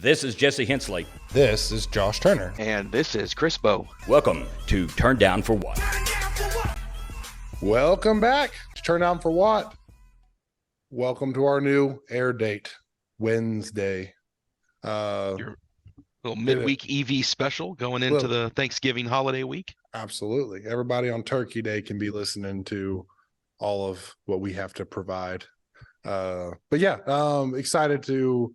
This is Jesse Hensley. This is Josh Turner. And this is Chris Bow. Welcome to Turn Down for What? Welcome back to Turn Down for What? Welcome to our new air date, Wednesday. Your little midweek EV special going into the Thanksgiving holiday week. Absolutely. Everybody on Turkey Day can be listening to all of what we have to provide. But yeah, excited to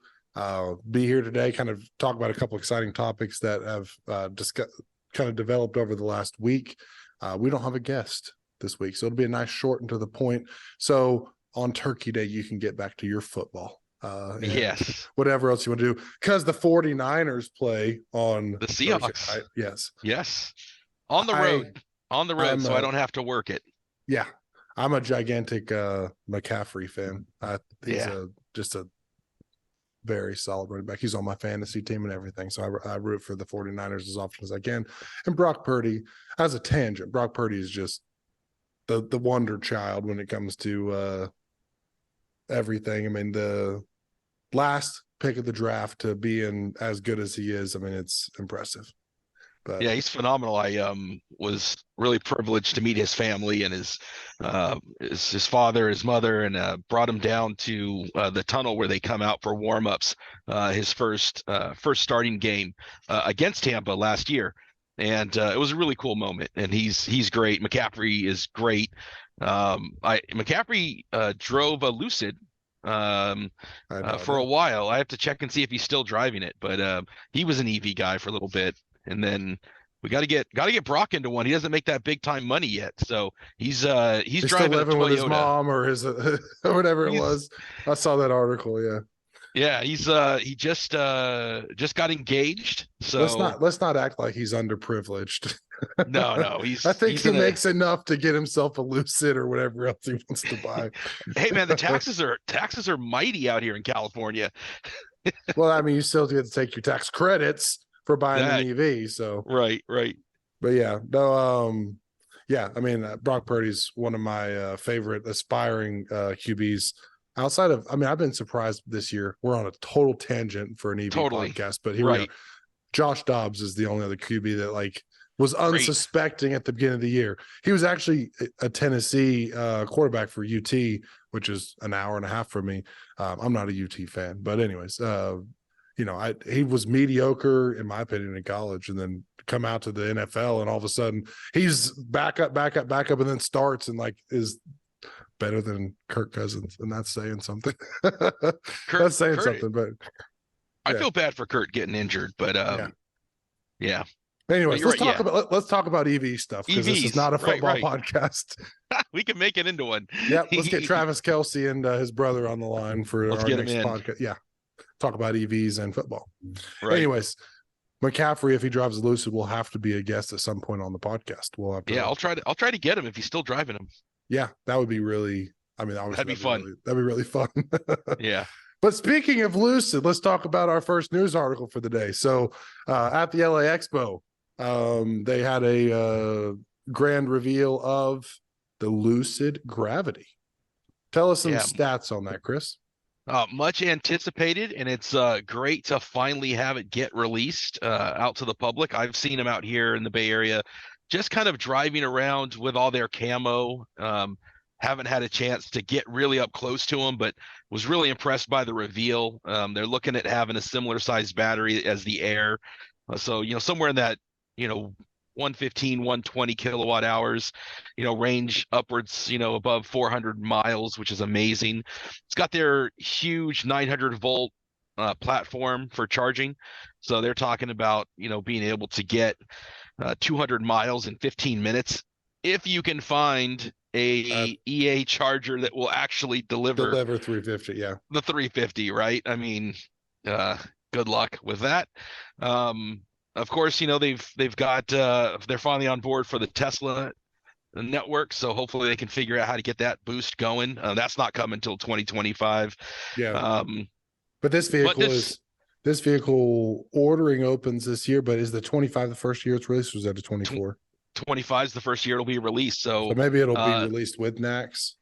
be here today, kind of talk about a couple exciting topics that have kind of developed over the last week. We don't have a guest this week, so it'll be a nice short and to the point. So on Turkey Day, you can get back to your football. Yes. Whatever else you want to do, because the 49ers play on the Seahawks. Thursday, right? Yes. On the road. So I don't have to work it. Yeah. I'm a gigantic McCaffrey fan. He's just a very solid running back. He's on my fantasy team and everything. So I root for the 49ers as often as I can. And Brock Purdy, as a tangent, Brock Purdy is just the wonder child when it comes to everything. I mean, the last pick of the draft to being as good as he is, I mean, it's impressive. But yeah, he's phenomenal. I was really privileged to meet his family and his father, his mother, and brought him down to the tunnel where they come out for warm-ups. His first starting game against Tampa last year, and it was a really cool moment. And he's great. McCaffrey is great. McCaffrey drove a Lucid for a while. I have to check and see if he's still driving it, but he was an EV guy for a little bit. And then we got to get Brock into one. He doesn't make that big time money yet, so he's driving still living with his mom or his or whatever it was. I saw that article. Yeah. He just got engaged. So let's not act like he's underprivileged. No. I think he makes enough to get himself a Lucid or whatever else he wants to buy. Hey man, the taxes are mighty out here in California. Well, I mean, you still get to take your tax credits for buying an EV, so right. But yeah, no, I mean, Brock Purdy's one of my favorite aspiring QBs. Outside of, I mean, I've been surprised this year. We're on a total tangent for an EV podcast, but here we are. Josh Dobbs is the only other QB that was unsuspecting at the beginning of the year. He was actually a Tennessee quarterback for UT, which is an hour and a half from me. I'm not a UT fan, but anyways, he was mediocre in my opinion in college, and then come out to the NFL, and all of a sudden he's back up, and then starts and is better than Kirk Cousins, and that's saying something. That's saying something, but I feel bad for Kurt getting injured, but yeah. Anyways, let's talk about EV stuff, because this is not a football podcast. We can make it into one. Yeah, let's get Travis Kelce and his brother on the line for our next podcast. Yeah. Talk about EVs and football. Right. Anyways, McCaffrey, if he drives a Lucid, will have to be a guest at some point on the podcast. We'll have to. Yeah, I'll try to get him if he's still driving him. Yeah, that would be really. I mean, that'd be fun. That'd be really fun. Yeah. But speaking of Lucid, let's talk about our first news article for the day. So, at the LA Expo, they had a grand reveal of the Lucid Gravity. Tell us some stats on that, Chris. Much anticipated, and it's great to finally have it get released out to the public. I've seen them out here in the Bay Area, just kind of driving around with all their camo. Haven't had a chance to get really up close to them, but was really impressed by the reveal. They're looking at having a similar sized battery as the Air. So, somewhere in that, 115, 120 kilowatt hours, range upwards, above 400 miles, which is amazing. It's got their huge 900 volt platform for charging. So they're talking about, being able to get 200 miles in 15 minutes. If you can find a EA charger that will actually deliver 350. Yeah. The 350, right? I mean, good luck with that. Of course, they've got they're finally on board for the Tesla network, so hopefully they can figure out how to get that boost going. That's not coming until 2025. Yeah. But this vehicle ordering opens this year. But is the 25 the first year it's released, or is that a 24? 25 is the first year it'll be released. So maybe it'll be released with NACS.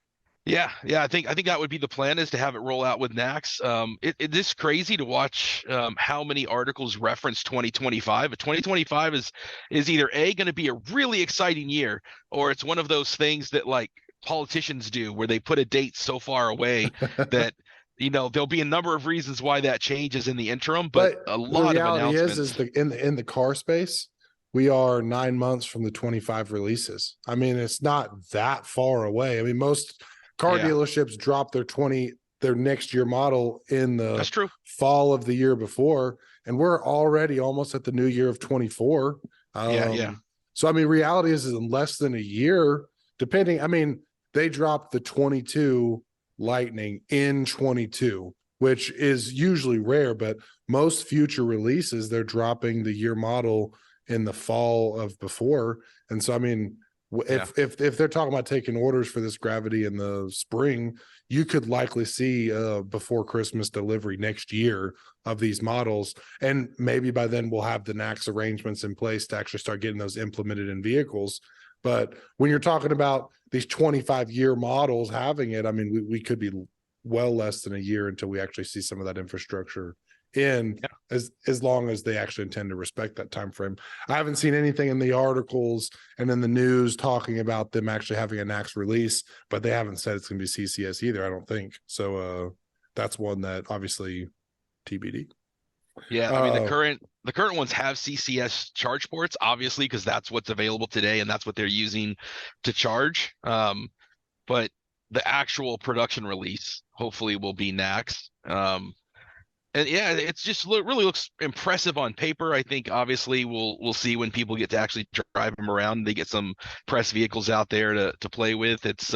Yeah. I think that would be the plan, is to have it roll out with NACS. It is crazy to watch how many articles reference 2025. But 2025 is either going to be a really exciting year, or it's one of those things that like politicians do, where they put a date so far away that there'll be a number of reasons why that changes in the interim, but But a the lot of reality is announcements. in the car space, we are 9 months from the 25 releases. I mean, it's not that far away. I mean, most car Yeah, dealerships drop their next year model in the that's true. fall of the year before, and we're already almost at the new year of 24. Yeah. So I mean, reality is in less than a year, depending. I mean, they dropped the 22 Lightning in 22, which is usually rare, but most future releases, they're dropping the year model in the fall of before. And so, I mean, if they're talking about taking orders for this Gravity in the spring, you could likely see before Christmas delivery next year of these models. And maybe by then we'll have the NACS arrangements in place to actually start getting those implemented in vehicles. But when you're talking about these 25-year models having it, I mean, we could be well less than a year until we actually see some of that infrastructure in, as long as they actually intend to respect that time frame. I haven't seen anything in the articles and in the news talking about them actually having a NACS release, but they haven't said it's going to be CCS either, I don't think. So that's one that obviously TBD. Yeah, I mean the current ones have CCS charge ports, obviously, because that's what's available today and that's what they're using to charge. But the actual production release hopefully will be NACS. And yeah, it's just really looks impressive on paper. I think obviously we'll see when people get to actually drive them around. They get some press vehicles out there to play with. It's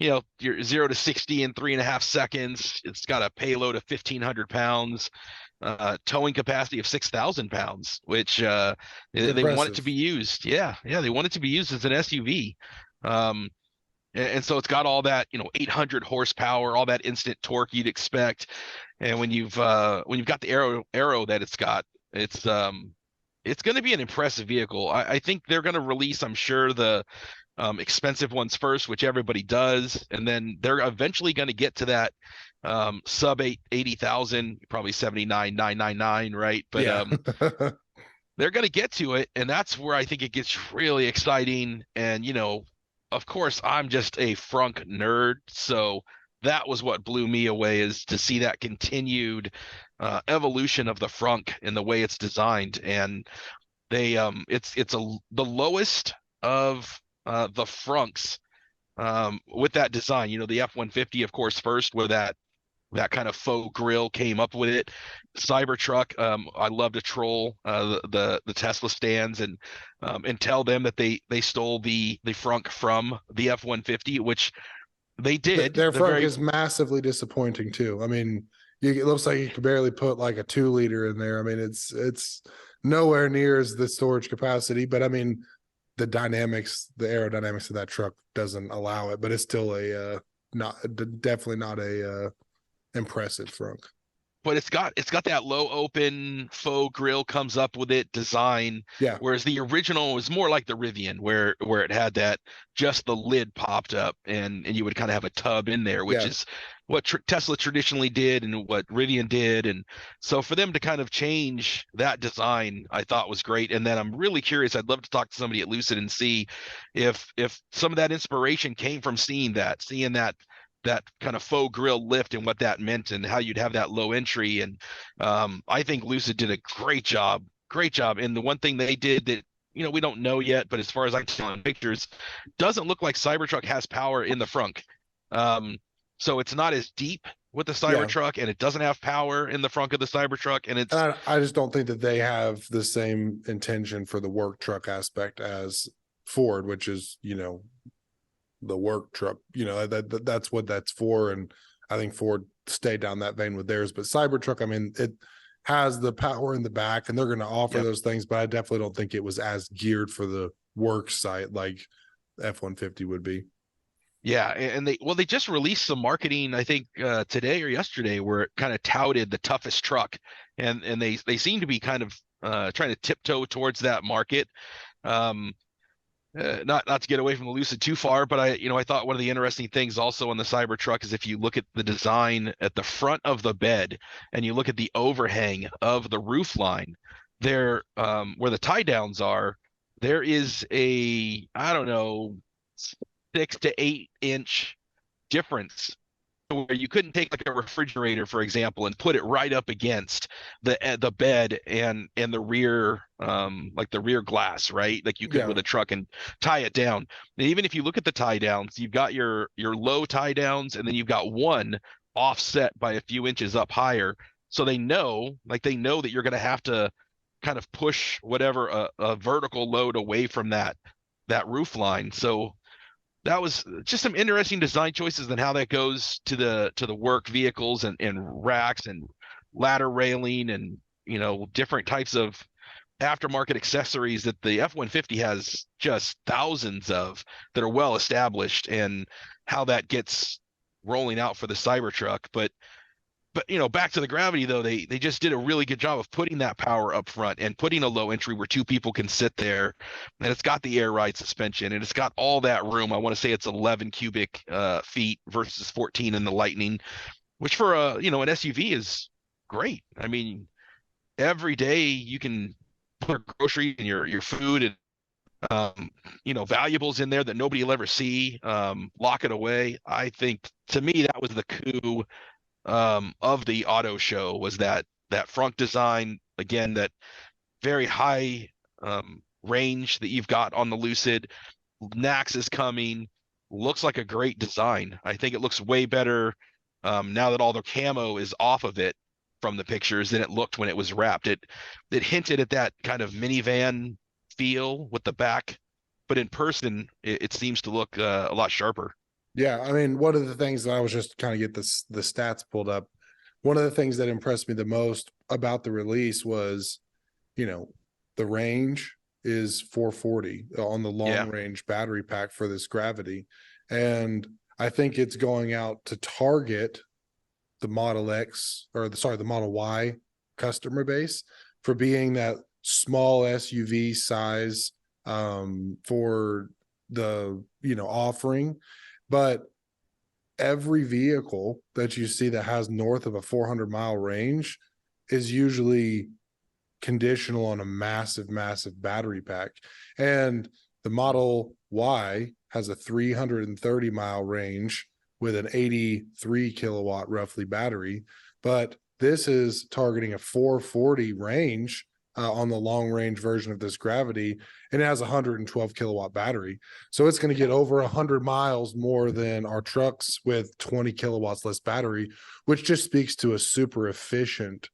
you're 0 to 60 in 3.5 seconds. It's got a payload of 1,500 pounds. Towing capacity of 6,000 pounds, which they want it to be used. Yeah, they want it to be used as an SUV. And so it's got all that 800 horsepower, all that instant torque you'd expect. And when you've got the aero that it's got, it's going to be an impressive vehicle. I think they're going to release, I'm sure, the expensive ones first, which everybody does, and then they're eventually going to get to that sub 80,000, probably 79,999, right? But yeah. they're going to get to it, and that's where I think it gets really exciting. And of course, I'm just a frunk nerd, so that was what blew me away, is to see that continued evolution of the frunk and the way it's designed. And they the lowest of the frunks with that design. The F-150, of course, first, where that kind of faux grill came up with it. Cybertruck, I love to troll the Tesla stands and tell them that they stole the frunk from the F-150, which they did. Their frunk is massively disappointing too. I mean, it looks like you could barely put like a 2-liter in there. I mean, it's nowhere near as the storage capacity, but I mean, the aerodynamics of that truck doesn't allow it, but it's still definitely not a impressive frunk. But it's got that low open faux grill comes up with it design. Yeah. Whereas the original was more like the Rivian, where it had that just the lid popped up and you would kind of have a tub in there, which is what Tesla traditionally did and what Rivian did. And so for them to kind of change that design, I thought was great. And then I'm really curious. I'd love to talk to somebody at Lucid and see if some of that inspiration came from seeing that kind of faux grill lift and what that meant and how you'd have that low entry. And I think Lucid did a great job. And the one thing they did that, we don't know yet, but as far as I can tell in pictures, doesn't look like Cybertruck has power in the frunk. So it's not as deep with the Cybertruck, and it doesn't have power in the frunk of the Cybertruck. And I just don't think that they have the same intention for the work truck aspect as Ford, which is, the work truck, that's what that's for. And I think Ford stayed down that vein with theirs. But Cybertruck, I mean, it has the power in the back, and they're going to offer those things, but I definitely don't think it was as geared for the work site like F-150 would be. Yeah, and they just released some marketing, I think today or yesterday, where it kind of touted the toughest truck, and they seem to be kind of trying to tiptoe towards that market. not to get away from the Lucid too far, but I thought one of the interesting things also on the Cybertruck is if you look at the design at the front of the bed and you look at the overhang of the roof line, there, where the tie downs are, there is a, I don't know, 6 to 8 inch difference where you couldn't take like a refrigerator, for example, and put it right up against the bed and the rear, like the rear glass, right? Like you could with a truck, and tie it down. And even if you look at the tie downs, you've got your low tie downs, and then you've got one offset by a few inches up higher. So they know that you're going to have to kind of push whatever a vertical load away from that roof line. So that was just some interesting design choices and how that goes to the work vehicles and racks and ladder railing and different types of aftermarket accessories that the F-150 has just thousands of that are well established, and how that gets rolling out for the Cybertruck. But back to the Gravity though, they just did a really good job of putting that power up front and putting a low entry where 2 people can sit there, and it's got the air ride suspension, and it's got all that room. I want to say it's 11 cubic feet versus 14 in the Lightning, which for an SUV is great. I mean, every day you can put groceries and your food and valuables in there that nobody will ever see, lock it away. I think, to me, that was the coup of the auto show, was that front design, again, that very high range that you've got on the Lucid. NACS is coming, looks like a great design. I think it looks way better now that all the camo is off of it from the pictures than it looked when it was wrapped. It hinted at that kind of minivan feel with the back, but in person it seems to look a lot sharper. Yeah, I mean, one of the things that I was just kind of get the stats pulled up. One of the things that impressed me the most about the release was, the range is 440 on the long range battery pack for this Gravity. And I think it's going out to target the Model X, or the Model Y customer base, for being that small SUV size for the, offering. But every vehicle that you see that has north of a 400-mile range is usually conditional on a massive, massive battery pack. And the Model Y has a 330-mile range with an 83 kilowatt roughly battery. But this is targeting a 440 range on the long range version of this Gravity, and it has a 112 kilowatt battery. So it's going to get over 100 miles more than our trucks with 20 kilowatts less battery, which just speaks to a super efficient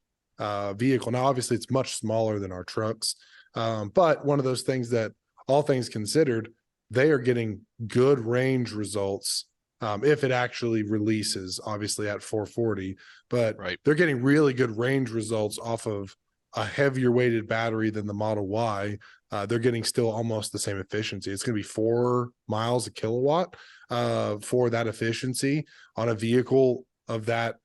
vehicle. Now, obviously, it's much smaller than our trucks, but one of those things that, all things considered, they are getting good range results if it actually releases, obviously at 440, but they're getting really good range results off of a heavier weighted battery than the Model Y. They're getting still almost the same efficiency. It's going to be 4 miles a kilowatt for that efficiency on a vehicle of that,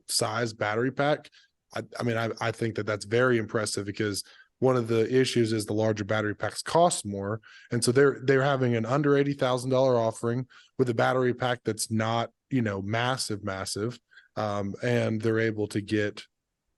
size battery pack. I think that that's very impressive, because one of the issues is the larger battery packs cost more. And so they're having an under $80,000 offering with a battery pack that's not, massive, and they're able to get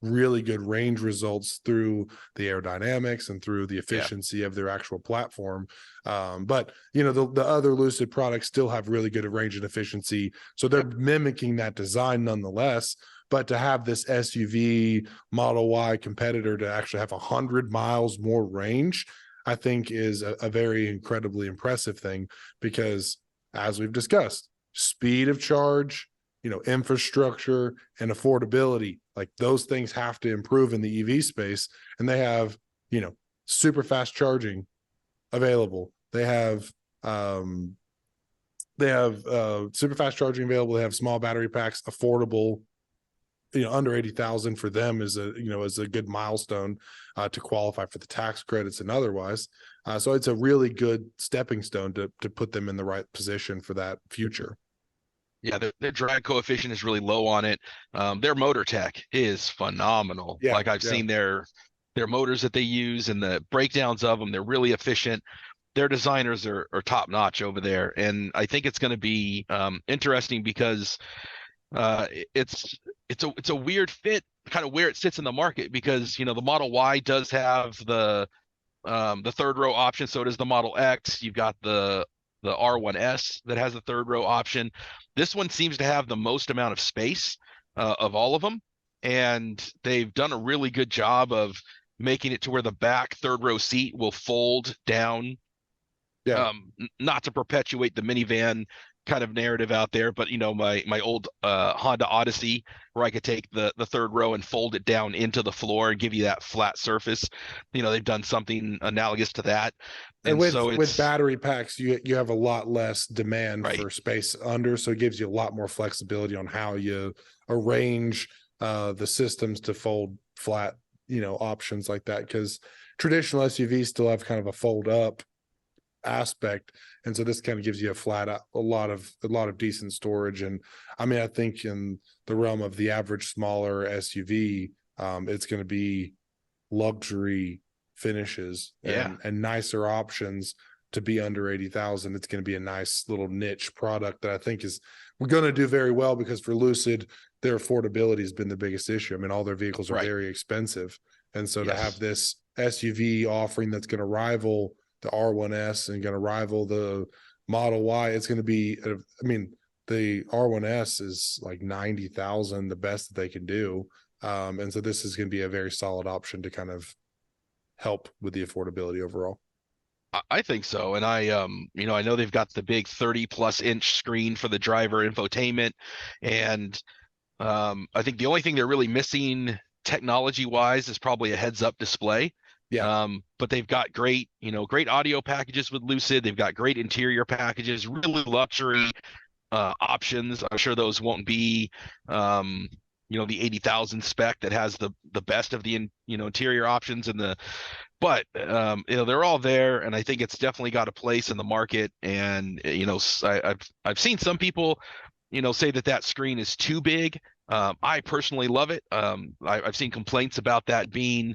really good range results through the aerodynamics and through the efficiency of their actual platform. But the other Lucid products still have really good range and efficiency, so they're mimicking that design nonetheless. But to have this SUV Model Y competitor to actually have 100 miles more range, I think is a very incredibly impressive thing, because, as we've discussed, speed of charge, infrastructure and affordability, like those things have to improve in the EV space. And they have, super fast charging available. They have super fast charging available. They have small battery packs, affordable, under 80,000 for them is a good milestone to qualify for the tax credits and otherwise. So it's a really good stepping stone to put them in the right position for that future. Yeah, their drag coefficient is really low on it. Their motor tech is phenomenal. Like I've seen their motors that they use and the breakdowns of them. They're really efficient. their designers are top notch over there, and I think it's going to be interesting because it's a weird fit, kind of where it sits in the market, because the Model Y does have the third row option, so does the Model X. You've got the R1S that has the third row option. This one seems to have the most amount of space of all of them, and they've done a really good job of making it to where the back third row seat will fold down. Yeah. Not to perpetuate the minivan kind of narrative out there, but my old Honda Odyssey, where I could take the third row and fold it down into the floor and give you that flat surface. They've done something analogous to that. And so with battery packs, you have a lot less demand Right. for space under, so it gives you a lot more flexibility on how you arrange the systems to fold flat, options like that. Because traditional SUVs still have kind of a fold up aspect, and so this kind of gives you a lot of decent storage. And I mean, I think in the realm of the average smaller SUV, it's going to be luxury finishes and nicer options to be under 80,000. It's going to be a nice little niche product that I think we're going to do very well, because for Lucid, their affordability has been the biggest issue. I mean, all their vehicles are Right. very expensive, and so to Yes. have this SUV offering that's going to rival the R1S and going to rival the Model Y, it's going to be, I mean, the R1S is like 90,000, the best that they can do. And so this is going to be a very solid option to kind of help with the affordability overall. I think so. And I know they've got the big 30+ inch screen for the driver infotainment. And I think the only thing they're really missing technology wise is probably a heads up display. Yeah. But they've got great audio packages with Lucid. They've got great interior packages, really luxury options. I'm sure those won't be the 80,000 spec that has the best of the interior options but they're all there, and I think it's definitely got a place in the market. And I've seen some people say that screen is too big. I personally love it. I've seen complaints about that being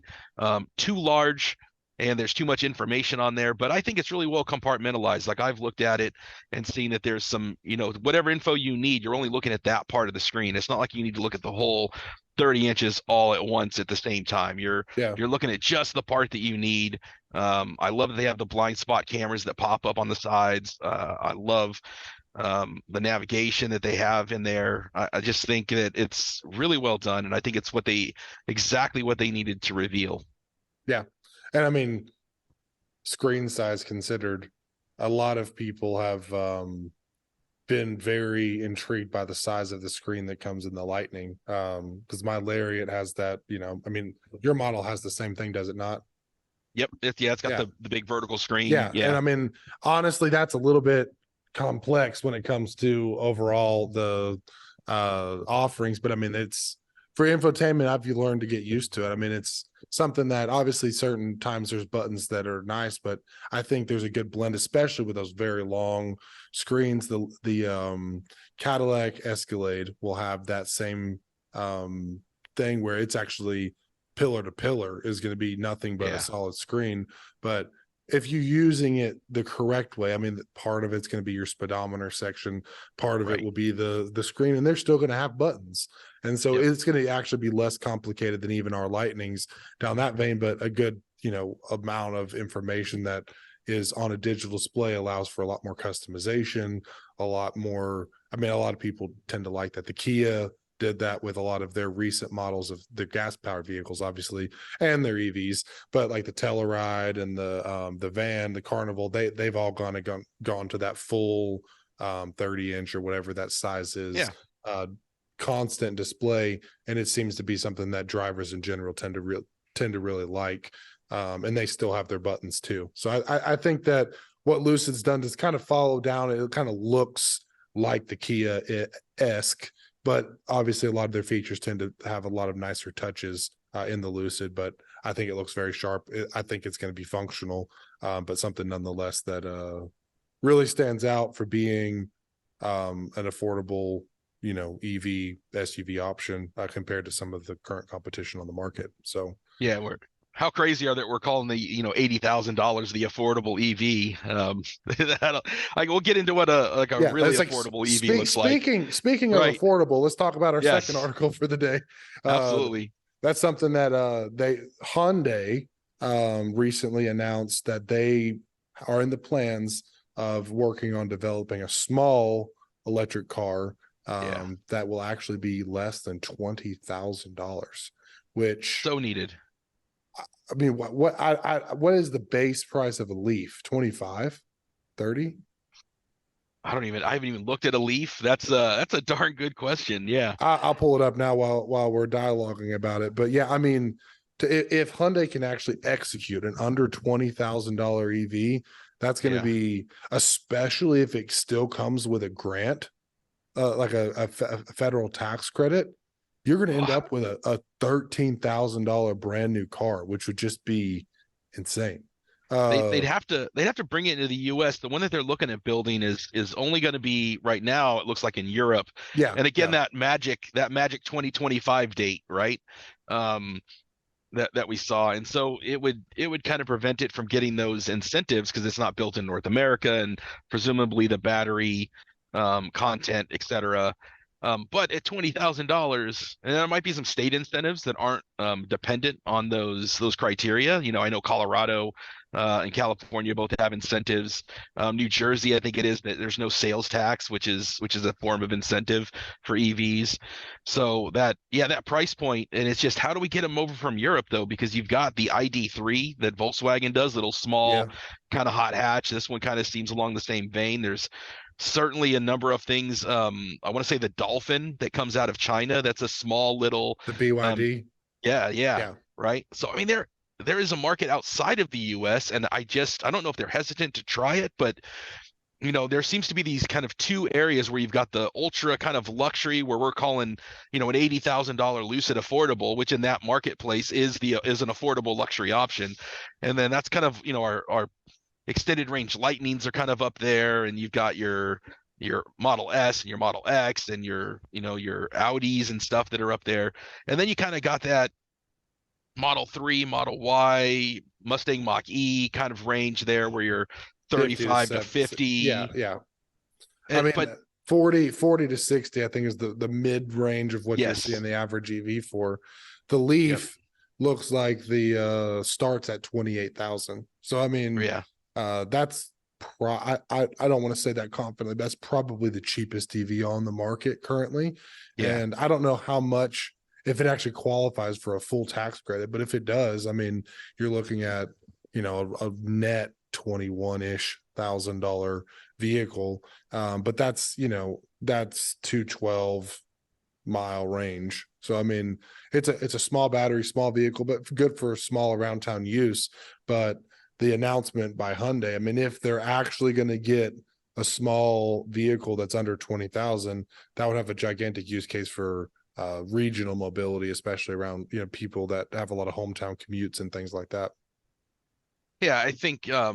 too large, and there's too much information on there, but I think it's really well compartmentalized. Like, I've looked at it and seen that there's some, whatever info you need, you're only looking at that part of the screen. It's not like you need to look at the whole 30 inches all at once at the same time. You're looking at just the part that you need. I love that they have the blind spot cameras that pop up on the sides. I love the navigation that they have in there. I just think that it's really well done, and I think it's exactly what they needed to reveal. Yeah. And I mean, screen size considered, a lot of people have been very intrigued by the size of the screen that comes in the Lightning. Because my Lariat has that, I mean, your model has the same thing, does it not? Yep. It's got the big vertical screen. Yeah. And I mean, honestly, that's a little bit complex when it comes to overall the offerings, but I mean, it's for infotainment, I've learned to get used to it. I mean, it's something that obviously certain times there's buttons that are nice, but I think there's a good blend, especially with those very long screens. The Cadillac Escalade will have that same thing where it's actually pillar to pillar is going to be nothing but a solid screen. But if you're using it the correct way, I mean, part of it's going to be your speedometer section, part of it will be the screen, and they're still going to have buttons. And so it's going to actually be less complicated than even our Lightnings down that vein, but a good, amount of information that is on a digital display allows for a lot more customization, a lot more. I mean, a lot of people tend to like that. The Kia did that with a lot of their recent models of the gas powered vehicles, obviously, and their EVs, but like the Telluride and the van, the Carnival, they've all gone to that full 30 inch or whatever that size is, constant display. And it seems to be something that drivers in general tend to really like. And they still have their buttons too. So I think that what Lucid's done is kind of follow down. It kind of looks like the Kia-esque, but obviously a lot of their features tend to have a lot of nicer touches in the Lucid, but I think it looks very sharp. I think it's going to be functional, but something nonetheless that really stands out for being an affordable, EV SUV option compared to some of the current competition on the market. So how crazy are that we're calling the $80,000 the affordable EV? We'll get into what a Yeah, really it's like affordable EV looks like. speaking of Right. affordable, let's talk about our second Yes. article for the day. Absolutely. That's something that Hyundai recently announced that they are in the plans of working on developing a small electric car that will actually be less than $20,000, which, So needed. I mean, what is the base price of a Leaf? 25, 30? I haven't even looked at a Leaf. That's a darn good question. Yeah. I'll pull it up now while we're dialoguing about it. But yeah, I mean, if Hyundai can actually execute an under $20,000 EV, that's going to be, especially if it still comes with a grant, like a federal tax credit, you're going to end up with a $13,000 brand new car, which would just be insane. They'd have to bring it into the U.S. The one that they're looking at building is only going to be right now. It looks like in Europe. Yeah. And again, that magic 2025 date, right? That we saw, and so it would kind of prevent it from getting those incentives because it's not built in North America, and presumably the battery content, etc. But at $20,000, and there might be some state incentives that aren't dependent on those criteria. I know Colorado and California both have incentives. New Jersey, I think it is, that there's no sales tax, which is a form of incentive for EVs. So that price point, and it's just, how do we get them over from Europe though? Because you've got the ID.3 that Volkswagen does, little small kind of hot hatch. This one kind of seems along the same vein. There's certainly a number of things. I want to say the Dolphin that comes out of China. That's a small little, the BYD. Yeah. Right. So I mean, there is a market outside of the U.S. and I don't know if they're hesitant to try it, but there seems to be these kind of two areas where you've got the ultra kind of luxury, where we're calling, an $80,000 Lucid affordable, which in that marketplace is an affordable luxury option. And then that's kind of, our extended range Lightnings are kind of up there, and you've got your Model S and your Model X and your Audis and stuff that are up there. And then you kind of got that Model 3, Model Y, Mustang Mach-E kind of range there where you're 35 to 50. Yeah. I mean, but 40 to 60, I think, is the mid range of what you're seeing the average EV for. The Leaf looks like the starts at 28,000. So I mean, that's I don't want to say that confidently, but that's probably the cheapest EV on the market currently. And I don't know how much, if it actually qualifies for a full tax credit, but if it does, I mean, you're looking at, a net $21,000 vehicle. But that's 212-mile range. So, I mean, it's a small battery, small vehicle, but good for small around town use. But the announcement by Hyundai, I mean, if they're actually going to get a small vehicle that's under 20,000, that would have a gigantic use case for regional mobility, especially around, people that have a lot of hometown commutes and things like that. Yeah, I think, I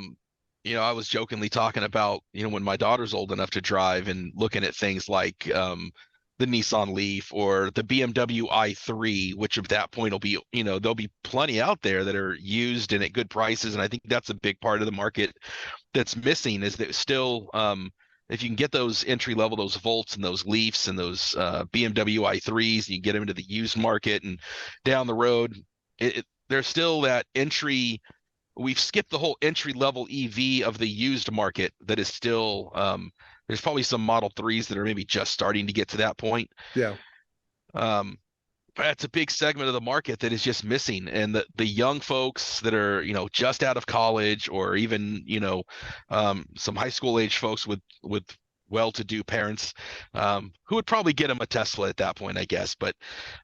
was jokingly talking about, when my daughter's old enough to drive and looking at things like the Nissan Leaf or the BMW i3, which at that point will be, there'll be plenty out there that are used and at good prices. And I think that's a big part of the market that's missing, is that still, if you can get those entry level, those Volts and those Leafs and those BMW i3s, and you get them into the used market and down the road, there's still that entry. We've skipped the whole entry level EV of the used market that is still, there's probably some Model 3s that are maybe just starting to get to that point. Yeah. But that's a big segment of the market that is just missing. And the young folks that are, just out of college, or even, some high school age folks with well-to-do parents, who would probably get them a Tesla at that point, I guess. But,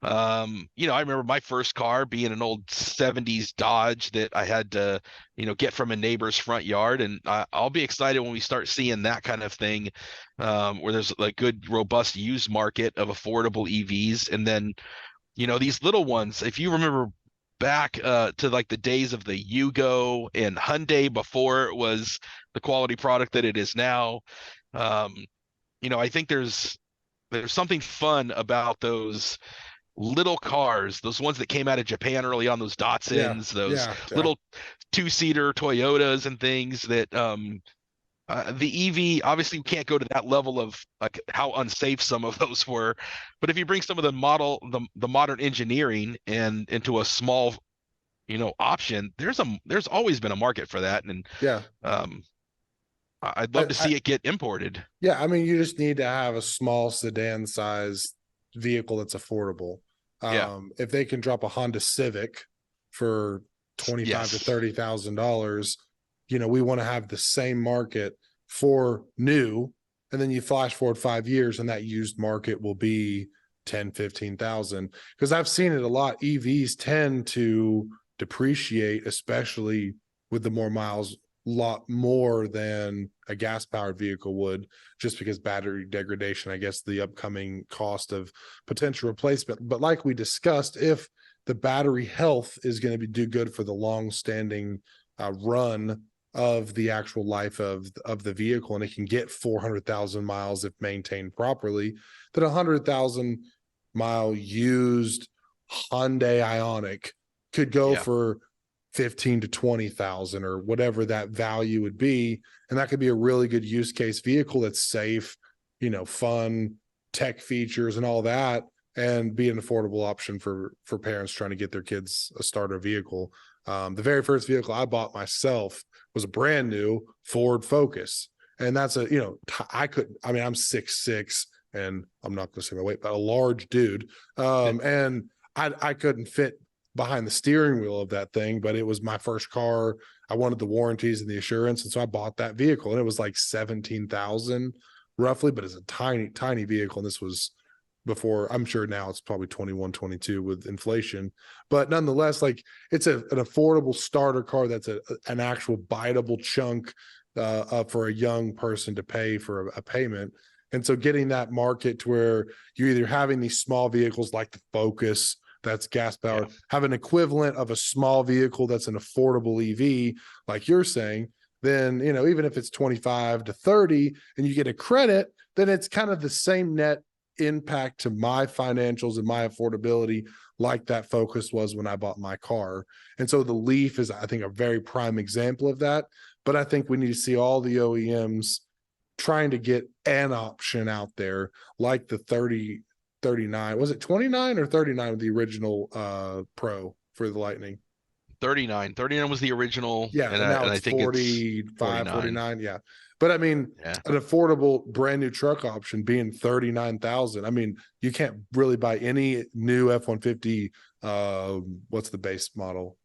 I remember my first car being an old 70s Dodge that I had to, get from a neighbor's front yard. And I'll be excited when we start seeing that kind of thing, where there's a good, robust used market of affordable EVs. And then, these little ones, if you remember back to like the days of the Yugo and Hyundai before it was the quality product that it is now, I think there's something fun about those little cars, those ones that came out of Japan early on, those Yeah, Datsuns, those yeah, yeah. little two-seater Toyotas and things that the EV, obviously we can't go to that level of like how unsafe some of those were, but if you bring some of the modern engineering and into a small, option, there's always been a market for that, and Yeah. I'd I, love to I see it get imported. yeah, I mean, you just need to have a small sedan size vehicle that's affordable. Yeah. If they can drop a Honda Civic for 25 to Yes. $30,000, we want to have the same market for new, and then you flash forward 5 years and that used market will be 10, 15,000. Because I've seen it a lot. EVs tend to depreciate, especially with the more miles, lot more than a gas powered vehicle would, just because battery degradation, I guess the upcoming cost of potential replacement. But like we discussed, if the battery health is going to do good for the long standing run of the actual life of the vehicle, and it can get 400,000 miles if maintained properly, then 100,000 mile used Hyundai Ioniq could go Yeah. for 15 to 20,000 or whatever that value would be. And that could be a really good use case vehicle that's safe, fun, tech features and all that, and be an affordable option for parents trying to get their kids a starter vehicle. The very first vehicle I bought myself was a brand new Ford Focus. And that's I'm 6'6", and I'm not going to say my weight, but a large dude. And I couldn't fit behind the steering wheel of that thing, but it was my first car. I wanted the warranties and the assurance, and so I bought that vehicle, and it was like 17,000 roughly, but it's a tiny vehicle. And this was before, I'm sure now it's probably 21, 22 with inflation, but nonetheless, like it's an affordable starter car that's an actual biteable chunk for a young person to pay for a payment. And so getting that market to where you're either having these small vehicles like the Focus that's gas powered, have an equivalent of a small vehicle that's an affordable EV, like you're saying, then, even if it's 25 to 30 and you get a credit, then it's kind of the same net impact to my financials and my affordability, like that Focus was when I bought my car. And so the Leaf is, I think, a very prime example of that. But I think we need to see all the OEMs trying to get an option out there, like the 39, was it 29 or 39 with the original Pro for the Lightning? 39 was the original. Yeah, and now and it's I think 45, it's 49. Yeah. But I mean, yeah. an affordable brand new truck option being 39,000. I mean, you can't really buy any new F-150. What's the base model?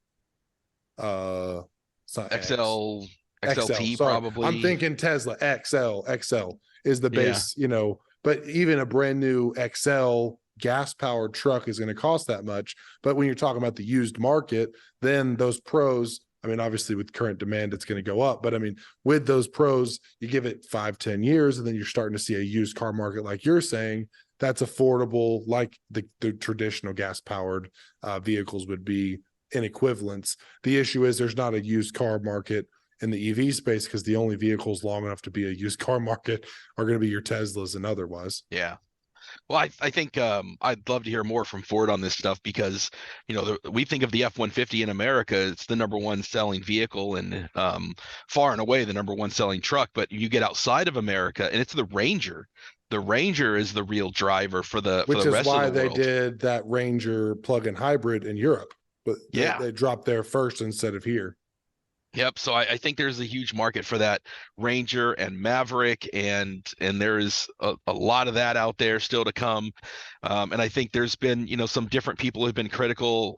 It's not XLT XL, sorry. probably. I'm thinking Tesla XL is the base, but even a brand new XL gas powered truck is going to cost that much. But when you're talking about the used market, then those Pros, I mean, obviously with current demand, it's going to go up. But I mean, with those Pros, you give it 5-10 years, and then you're starting to see a used car market, like you're saying, that's affordable, like the traditional gas powered vehicles would be in equivalence. The issue is there's not a used car market in the EV space, because the only vehicles long enough to be a used car market are going to be your Teslas and otherwise. Yeah. Well, I think I'd love to hear more from Ford on this stuff, because we think of the F-150 in America, it's the number one selling vehicle and far and away the number one selling truck. But you get outside of America and it's the Ranger. The Ranger is the real driver for the rest of the world. Which is why they did that Ranger plug-in hybrid in Europe, but they dropped there first instead of here. Yep. So I think there's a huge market for that Ranger and Maverick, and there's a lot of that out there still to come. And I think there's been, some different people who've been critical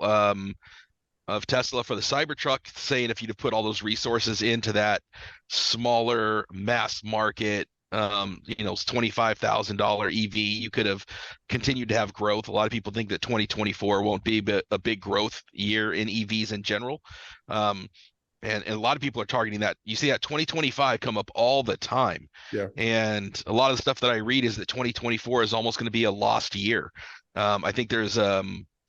of Tesla for the Cybertruck, saying if you'd have put all those resources into that smaller mass market, $25,000 EV, you could have continued to have growth. A lot of people think that 2024 won't be a big growth year in EVs in general. And a lot of people are targeting that. You see that 2025 come up all the time. Yeah. And a lot of the stuff that I read is that 2024 is almost going to be a lost year. I think there's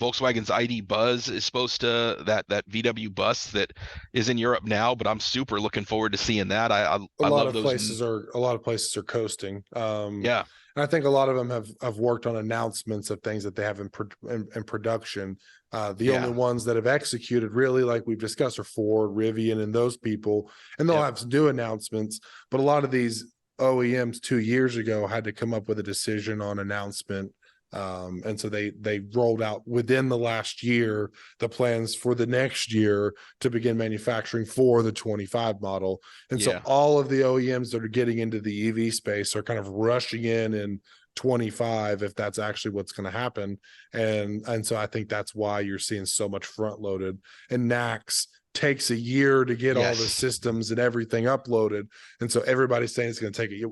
Volkswagen's ID Buzz is supposed to that VW bus that is in Europe now, but I'm super looking forward to seeing that. I love those. A lot of places are coasting. Yeah, And I think a lot of them have worked on announcements of things that they have in production. The only yeah, ones that have executed, really, like we've discussed, are Ford, Rivian, and those people, and they'll yep, have to do announcements. But a lot of these OEMs 2 years ago had to come up with a decision on announcement. And so they rolled out within the last year the plans for the next year to begin manufacturing for the 25 model. And so yeah. all of the OEMs that are getting into the EV space are kind of rushing in 25, if that's actually what's going to happen. And so I think that's why you're seeing so much front loaded. And NACS takes a year to get all the Yes. systems and everything uploaded. And so everybody's saying it's going to take a year.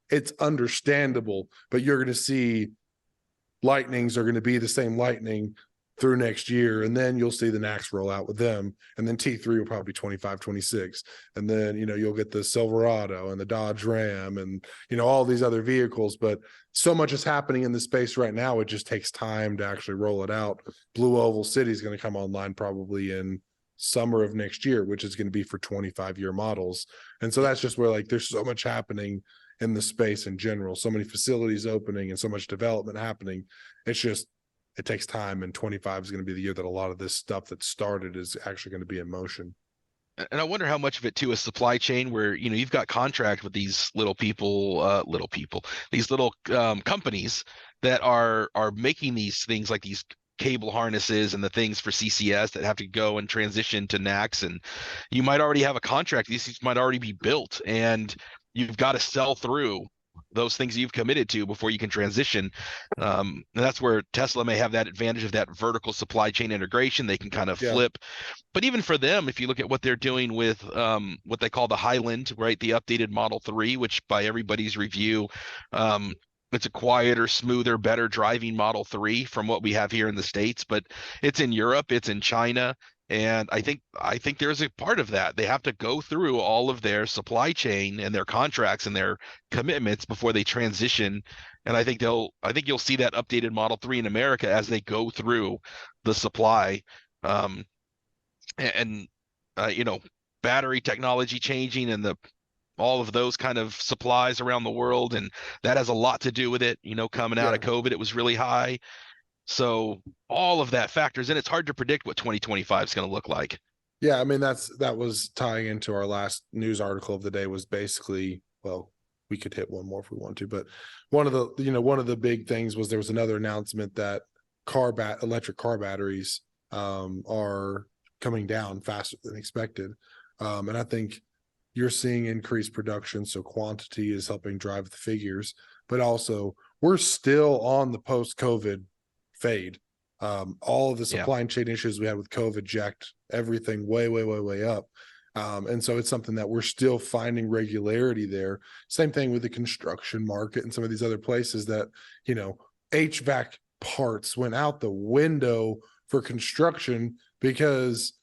It's understandable, but you're going to see Lightnings are going to be the same Lightning through next year. And then you'll see the NACS roll out with them. And then T3 will probably be 25, 26. And then, you'll get the Silverado and the Dodge Ram and, all these other vehicles. But so much is happening in the space right now. It just takes time to actually roll it out. Blue Oval City is going to come online probably in summer of next year, which is going to be for 25-year models. And so that's just where, like, there's so much happening in the space in general, so many facilities opening and so much development happening. It's just, it takes time, and 25 is going to be the year that a lot of this stuff that started is actually going to be in motion. And I wonder how much of it too is supply chain, where you've got contract with these these little companies that are making these things, like these cable harnesses and the things for CCS that have to go and transition to NACS, and you might already have a contract. These things might already be built, and you've got to sell through those things you've committed to before you can transition. And that's where Tesla may have that advantage of that vertical supply chain integration. They can kind of flip. But even for them, if you look at what they're doing with what they call the Highland, right, the updated Model 3, which by everybody's review, it's a quieter, smoother, better driving Model 3 from what we have here in the States, but it's in Europe, it's in China. And I think there's a part of that. They have to go through all of their supply chain and their contracts and their commitments before they transition. And I think you'll see that updated Model 3 in America as they go through the supply. And battery technology changing and all of those kind of supplies around the world, and that has a lot to do with it. Coming out of COVID, it was really high. So all of that factors in. It's hard to predict what 2025 is going to look like. Yeah, I mean, that was tying into our last news article of the day. Was basically, well, we could hit one more if we want to, but one of the big things was there was another announcement that electric car batteries are coming down faster than expected, and I think you're seeing increased production, so quantity is helping drive the figures, but also we're still on the post-COVID fade. All of the supply chain issues we had with COVID jacked everything way up. And so it's something that we're still finding regularity there. Same thing with the construction market and some of these other places that, HVAC parts went out the window for construction because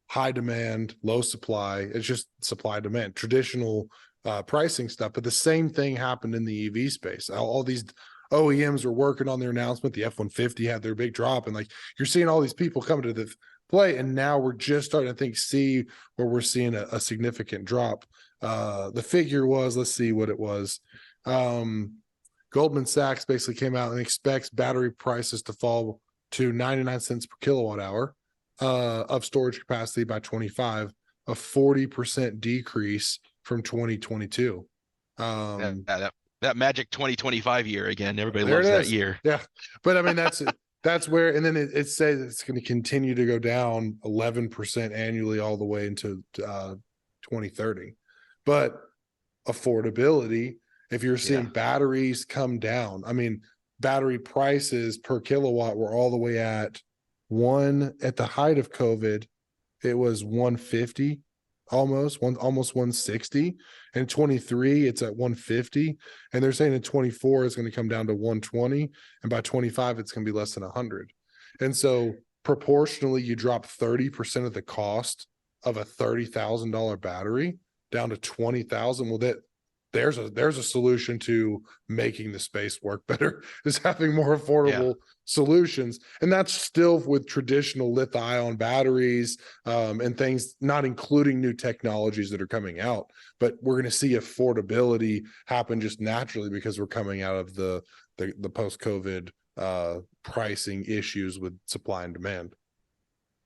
high demand, low supply. It's just supply demand, traditional pricing stuff. But the same thing happened in the EV space. All these OEMs were working on their announcement. The F-150 had their big drop, and like you're seeing all these people coming to the play, and now we're just starting to see where we're seeing a significant drop. The figure was, let's see what it was. Goldman Sachs basically came out and expects battery prices to fall to 99 cents per kilowatt hour of storage capacity by 25, a 40% decrease from 2022. That magic 2025 year again. Everybody loves that year. Yeah. But I mean, that's where, and then it says it's going to continue to go down 11% annually all the way into 2030. But affordability, if you're seeing batteries come down, I mean, battery prices per kilowatt were all the way at the height of COVID, it was 150. Almost 160. In 23, it's at 150, and they're saying in 24 it's going to come down to 120, and by 25 it's going to be less than 100. And so proportionally, you drop 30% of the cost of a $30,000 battery down to $20,000. Well, there's a solution to making the space work better, is having more affordable solutions. And that's still with traditional lithium-ion batteries, and things, not including new technologies that are coming out. But we're going to see affordability happen just naturally because we're coming out of the post-COVID pricing issues with supply and demand.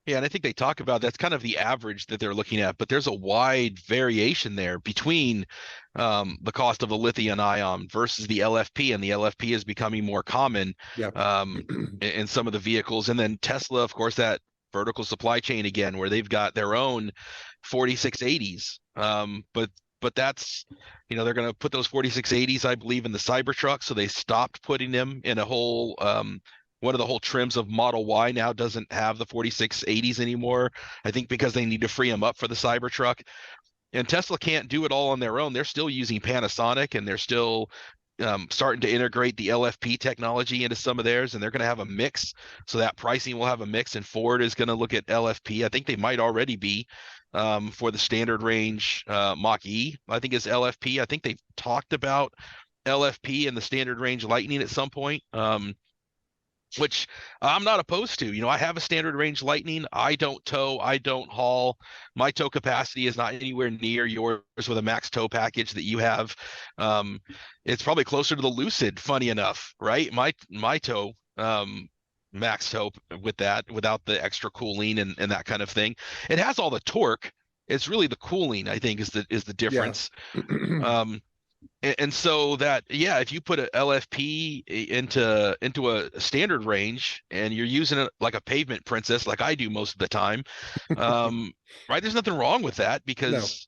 Yeah, and I think they talk about that's kind of the average that they're looking at, but there's a wide variation there between the cost of the lithium ion versus the LFP, and the LFP is becoming more common in some of the vehicles. And then Tesla, of course, that vertical supply chain again, where they've got their own 4680s. But that's, they're going to put those 4680s, I believe, in the Cybertruck. So they stopped putting them in a whole one of the whole trims of Model Y now doesn't have the 4680s anymore. I think because they need to free them up for the Cybertruck. And Tesla can't do it all on their own. They're still using Panasonic, and they're still starting to integrate the LFP technology into some of theirs, and they're going to have a mix. So that pricing will have a mix, and Ford is going to look at LFP. I think they might already be for the standard range Mach-E, I think is LFP. I think they've talked about LFP and the standard range Lightning at some point. Which I'm not opposed to. I have a standard range Lightning. I don't tow. I don't haul. My tow capacity is not anywhere near yours with a max tow package that you have. It's probably closer to the Lucid, funny enough, right? My tow, max tow with that, without the extra cooling and that kind of thing. It has all the torque. It's really the cooling, I think, is the difference. Yeah. And so that, if you put a LFP into a standard range and you're using it like a pavement princess, like I do most of the time, right? There's nothing wrong with that, because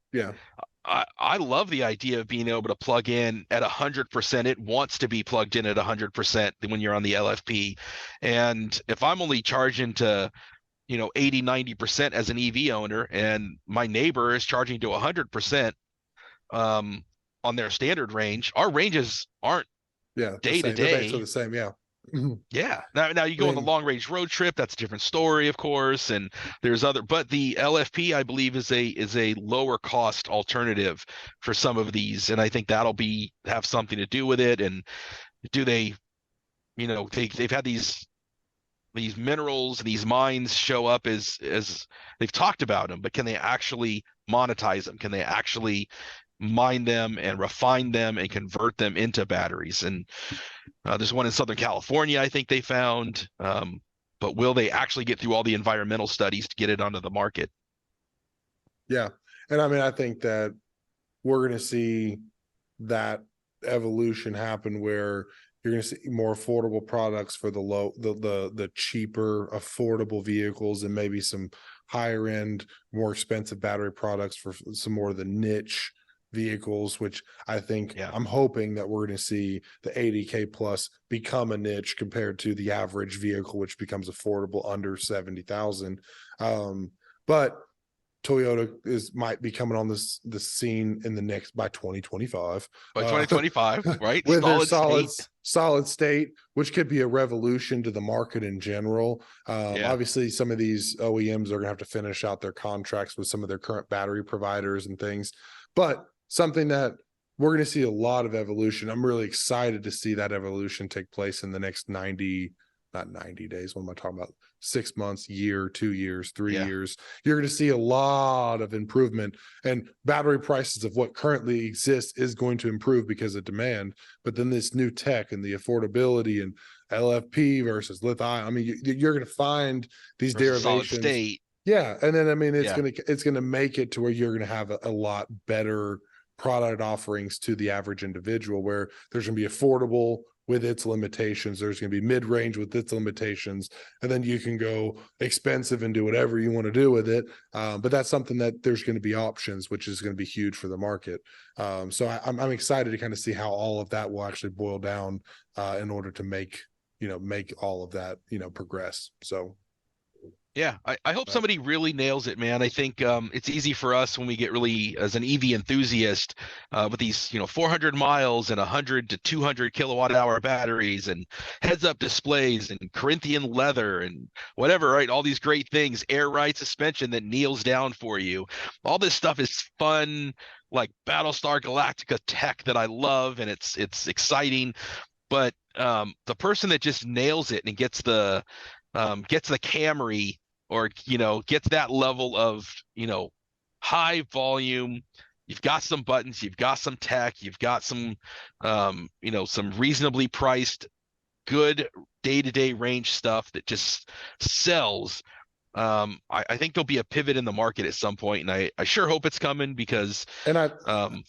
I love the idea of being able to plug in at 100%. It wants to be plugged in at 100% when you're on the LFP. And if I'm only charging to 80, 90% as an EV owner, and my neighbor is charging to 100%, on their standard range, our ranges aren't day to day. They're basically the same. Yeah. Now you go on the long range road trip, that's a different story, of course. And there's but the LFP, I believe, is a lower cost alternative for some of these. And I think that'll have something to do with it. And do they, they've had these minerals, these mines show up as they've talked about them, but can they actually monetize them? Can they actually mine them and refine them and convert them into batteries? And there's one in Southern California, I think they found, but will they actually get through all the environmental studies to get it onto the market? Yeah. And I mean, I think that we're going to see that evolution happen, where you're going to see more affordable products for the cheaper, affordable vehicles, and maybe some higher end, more expensive battery products for some more of the niche vehicles, which I think I'm hoping that we're going to see the 80K plus become a niche compared to the average vehicle, which becomes affordable under 70,000. But Toyota might be coming on the scene by 2025. By 2025, right? With their solid state, which could be a revolution to the market in general. Obviously, some of these OEMs are going to have to finish out their contracts with some of their current battery providers and things, but something that we're going to see a lot of evolution. I'm really excited to see that evolution take place in the next not 90 days. What am I talking about? 6 months, year, 2 years, 3 years. You're going to see a lot of improvement, and battery prices of what currently exists is going to improve because of demand. But then this new tech and the affordability and LFP versus lithium, I mean, you're going to find these derivations. Solid state. Yeah. And then, I mean, it's going to make it to where you're going to have a lot better product offerings to the average individual, where there's going to be affordable with its limitations. There's going to be mid-range with its limitations, and then you can go expensive and do whatever you want to do with it. But that's something that there's going to be options, which is going to be huge for the market. So I'm excited to kind of see how all of that will actually boil down in order to make all of that, progress. So Yeah, I hope But somebody really nails it, man. I think it's easy for us when we get really, as an EV enthusiast, with these, 400 miles and 100 to 200 kilowatt hour batteries and heads-up displays and Corinthian leather and whatever, right? All these great things, air ride suspension that kneels down for you. All this stuff is fun, like Battlestar Galactica tech that I love, and it's exciting. But the person that just nails it and gets the Camry, or gets that level of high volume. You've got some buttons, you've got some tech, you've got some reasonably priced good day-to-day range stuff that just sells. I think there'll be a pivot in the market at some point, and I sure hope it's coming, because and um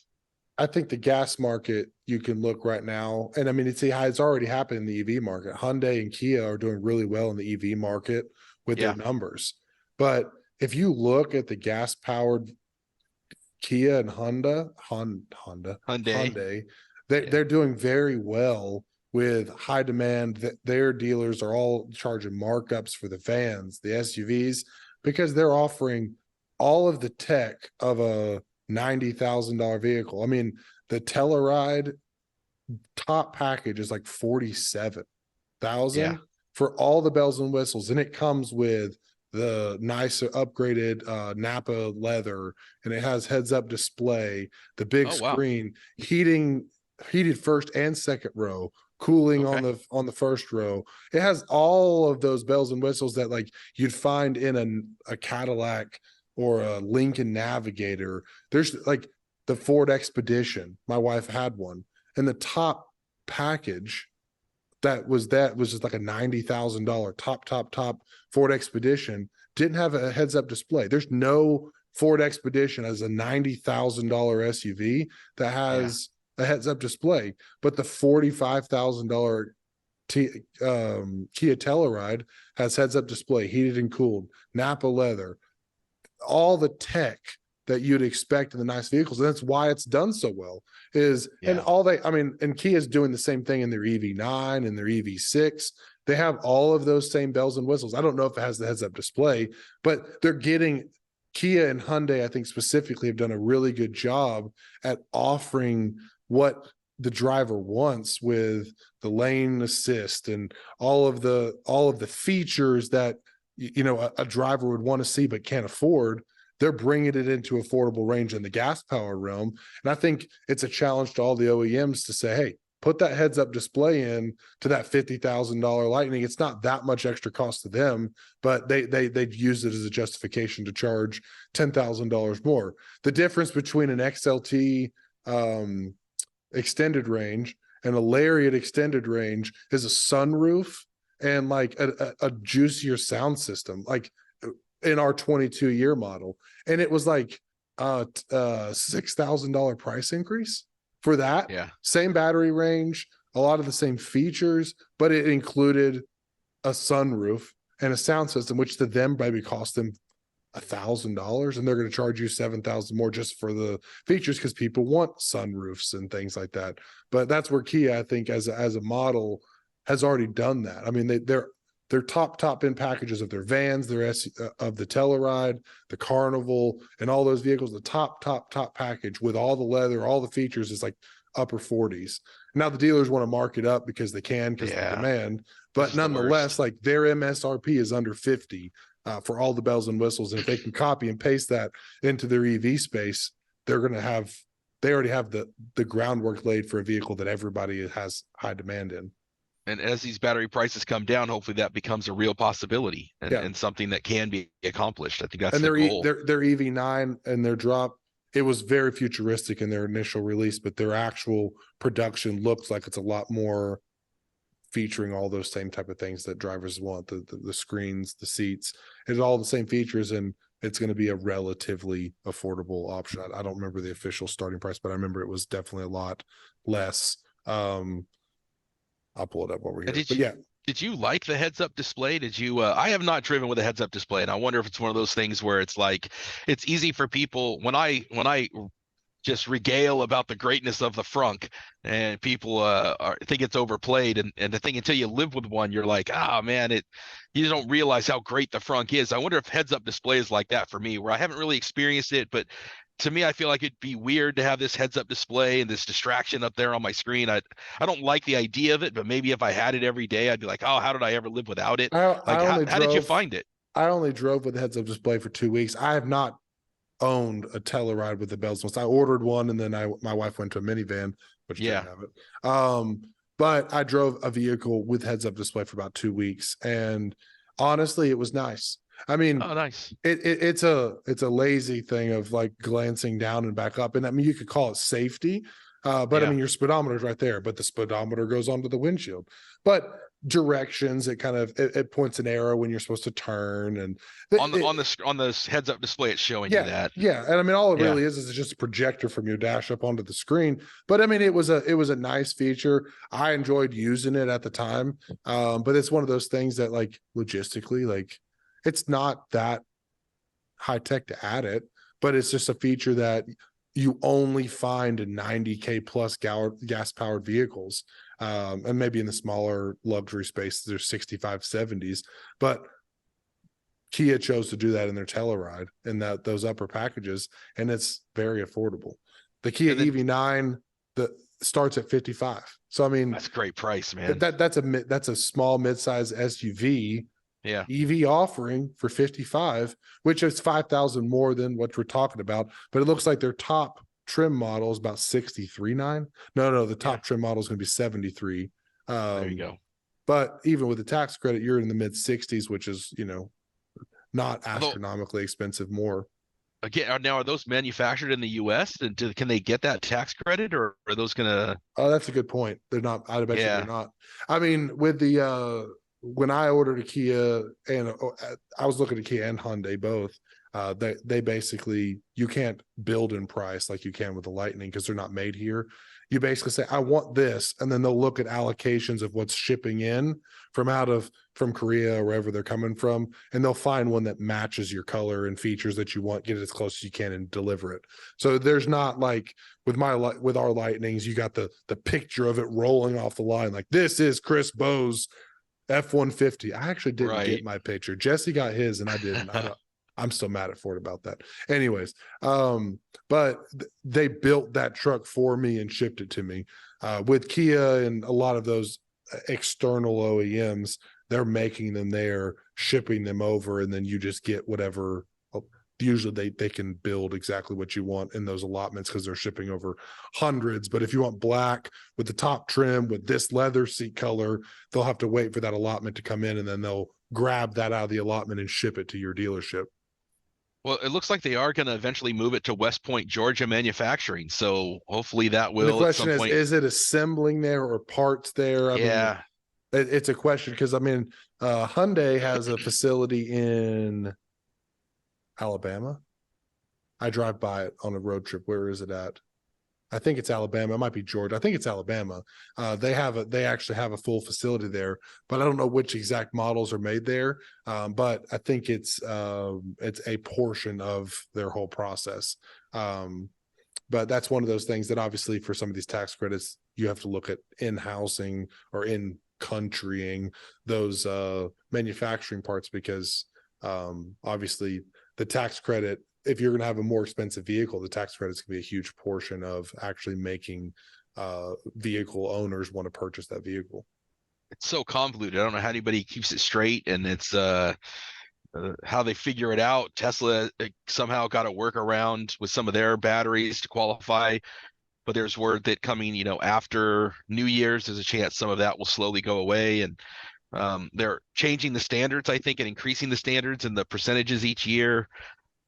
I think the gas market, you can look right now, and I mean, it's already happened in the EV market. Hyundai and Kia are doing really well in the EV market with yeah. their numbers. But if you look at the gas powered Kia and Hyundai. Hyundai, Yeah. they're doing very well with high demand. Their dealers are all charging markups for the vans, the SUVs, because they're offering all of the tech of a $90,000 vehicle. I mean, the Telluride top package is like 47,000 Yeah. for all the bells and whistles, and it comes with the nicer upgraded Napa leather, and it has heads up display, the big Oh, wow. screen, heated first and second row, cooling Okay. on the first row. It has all of those bells and whistles that like you'd find in a Cadillac or a Lincoln Navigator. There's like the Ford Expedition. My wife had one, and the top package that was just like a $90,000 top Ford Expedition didn't have a heads up display. There's no Ford Expedition as a $90,000 SUV that has a heads up display, but the $45,000 Kia Telluride has heads up display, heated and cooled, Napa leather, all the tech that you'd expect in the nice vehicles. And that's why it's done so well and Kia is doing the same thing in their EV9 and their EV6. They have all of those same bells and whistles. I don't know if it has the heads up display, but they're getting Kia and Hyundai, I think specifically, have done a really good job at offering what the driver wants with the lane assist and all of the features that a driver would want to see but can't afford. They're bringing it into affordable range in the gas power realm. And I think it's a challenge to all the OEMs to say, hey, put that heads up display in to that $50,000 Lightning. It's not that much extra cost to them, but they'd use it as a justification to charge $10,000 more. The difference between an XLT extended range and a Lariat extended range is a sunroof and like a juicier sound system. Like in our 22-year model, and it was like $6,000 price increase for that. Yeah. Same battery range, a lot of the same features, but it included a sunroof and a sound system, which to them maybe cost them $1,000, and they're going to charge you $7,000 more just for the features because people want sunroofs and things like that. But that's where Kia, I think, as a model, has already done that. I mean, they're top end packages of their vans, of the Telluride, the Carnival, and all those vehicles. The top package with all the leather, all the features is like upper 40s. Now the dealers want to mark it up because they can, because of the demand, but nonetheless, like their MSRP is under 50 for all the bells and whistles. And if they can copy and paste that into their EV space, they already have the groundwork laid for a vehicle that everybody has high demand in. And as these battery prices come down, hopefully that becomes a real possibility and something that can be accomplished. I think that's the goal. Their EV9 and their drop, it was very futuristic in their initial release, but their actual production looks like it's a lot more featuring all those same type of things that drivers want, the screens, the seats, it's all the same features, and it's going to be a relatively affordable option. I don't remember the official starting price, but I remember it was definitely a lot less. I'll pull it up over here. Did you like the heads up display? Did you, I have not driven with a heads up display, and I wonder if it's one of those things where it's like, it's easy for people when I just regale about the greatness of the frunk, and people think it's overplayed. And the thing, until you live with one, you're like, ah, man, you don't realize how great the frunk is. I wonder if heads-up display is like that for me, where I haven't really experienced it, but to me, I feel like it'd be weird to have this heads-up display and this distraction up there on my screen. I don't like the idea of it, but maybe if I had it every day, I'd be like, oh, how did I ever live without it? Like, how did you find it? I only drove with a heads-up display for 2 weeks. I have not owned a Telluride with the bells once. I ordered one, and then my wife went to a minivan, which didn't have it. But I drove a vehicle with heads-up display for about 2 weeks, and honestly, it was nice. I mean, oh, nice. It's a lazy thing of like glancing down and back up, and I mean, you could call it safety, but I mean, your speedometer's right there, but the speedometer goes onto the windshield. But directions, it points an arrow when you're supposed to turn, and on the heads up display, it's showing you that. Yeah, and I mean, all it really is just a projector from your dash up onto the screen. But I mean, it was a nice feature. I enjoyed using it at the time, but it's one of those things that, like, logistically, like, it's not that high tech to add it, but it's just a feature that you only find in 90K plus gas powered vehicles. And maybe in the smaller luxury space, there's 65, 70s, but Kia chose to do that in their Telluride and those upper packages, and it's very affordable. The Kia EV9 that starts at 55. So I mean, that's a great price, man. That's a small midsize SUV. Yeah. EV offering for 55, which is 5,000 more than what we're talking about, but it looks like their top trim model is about 63.9. No, the top trim model is going to be 73. There you go. But even with the tax credit, you're in the mid 60s, which is, not astronomically expensive more. Again, now, are those manufactured in the U.S.? And can they get that tax credit, or are those gonna? Oh, that's a good point. They're not. I bet you they're not. I mean, with the when I ordered a Kia, and I was looking at Kia and Hyundai both, they basically, you can't build in price like you can with the Lightning because they're not made here. You basically say, I want this, and then they'll look at allocations of what's shipping in from Korea or wherever they're coming from, and they'll find one that matches your color and features that you want, get it as close as you can, and deliver it. So there's not like with our Lightnings, you got the picture of it rolling off the line, like, this is Chris Bowes F-150. I actually didn't get my picture. Jesse got his, and I didn't. I'm still mad at Ford about that. Anyways, but they built that truck for me and shipped it to me. With Kia and a lot of those external OEMs, they're making them there, shipping them over, and then you just get whatever. Usually they can build exactly what you want in those allotments because they're shipping over hundreds. But if you want black with the top trim with this leather seat color, they'll have to wait for that allotment to come in, and then they'll grab that out of the allotment and ship it to your dealership. Well, it looks like they are going to eventually move it to West Point, Georgia manufacturing. So hopefully that will. And the question is it assembling there or parts there? I mean, it's a question because, I mean, Hyundai has a facility in Alabama. I drive by it on a road trip. Where is it at? I think it's Alabama. It might be Georgia. I think it's Alabama. They actually have a full facility there, but I don't know which exact models are made there. But I think it's a portion of their whole process. But that's one of those things that obviously for some of these tax credits, you have to look at in-housing or in-countrying those manufacturing parts because obviously the tax credit, if you're going to have a more expensive vehicle, the tax credit is going to be a huge portion of actually making vehicle owners want to purchase that vehicle. It's so convoluted. I don't know how anybody keeps it straight, and it's how they figure it out. Tesla somehow got a workaround with some of their batteries to qualify, but there's word that coming, after New Year's, there's a chance some of that will slowly go away, and they're changing the standards, I think, and increasing the standards and the percentages each year.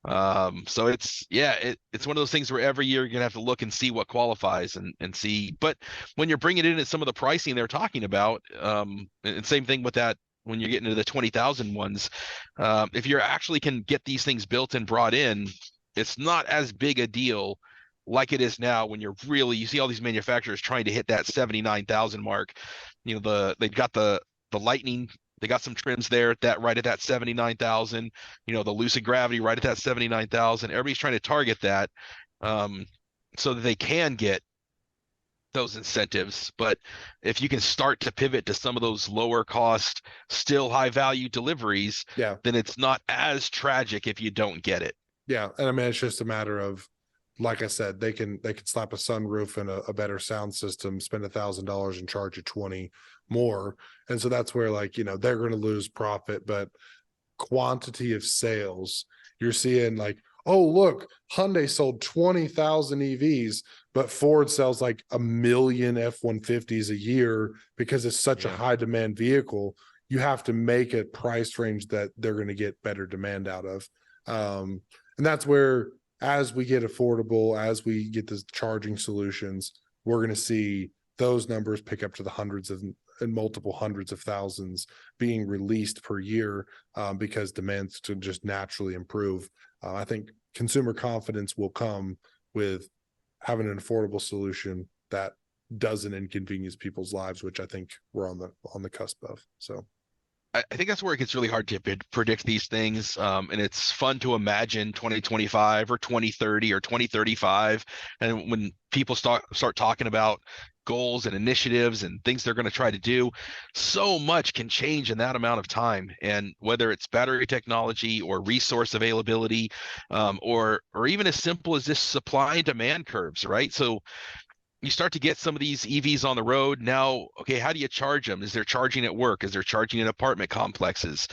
So it's one of those things where every year you're gonna have to look and see what qualifies and see. But when you're bringing in at some of the pricing they're talking about, and same thing with that when you're getting to the 20,000 ones, if you actually can get these things built and brought in, it's not as big a deal like it is now when you see all these manufacturers trying to hit that 79,000 mark. They've got the Lightning. They got some trims there right at that 79,000, the Lucid Gravity right at that 79,000. Everybody's trying to target that. so that they can get those incentives. But if you can start to pivot to some of those lower cost, still high value deliveries, Yeah. then it's not as tragic if you don't get it. Yeah. And I mean, it's just a matter of, like I said, they can slap a sunroof and a better sound system, spend $1,000 and charge you 20 more. And so that's where, like, you know, they're going to lose profit, but quantity of sales, you're seeing like, oh, look, Hyundai sold 20,000 EVs, but Ford sells like 1 million F-150s a year because it's such a high demand vehicle. You have to make a price range that they're going to get better demand out of. And that's where, as we get affordable, as we get the charging solutions, we're going to see those numbers pick up to the hundreds of and multiple hundreds of thousands being released per year, because demands to just naturally improve. I think consumer confidence will come with having an affordable solution that doesn't inconvenience people's lives, which I think we're on the cusp of. So I think that's where it gets really hard to predict these things. And it's fun to imagine 2025 or 2030 or 2035. And when people start talking about goals and initiatives and things they're going to try to do, so much can change in that amount of time. And whether it's battery technology or resource availability, or even as simple as this supply and demand curves, right? So you start to get some of these EVs on the road now. Okay, how do you charge them? Is there charging at work? Is there charging in apartment complexes?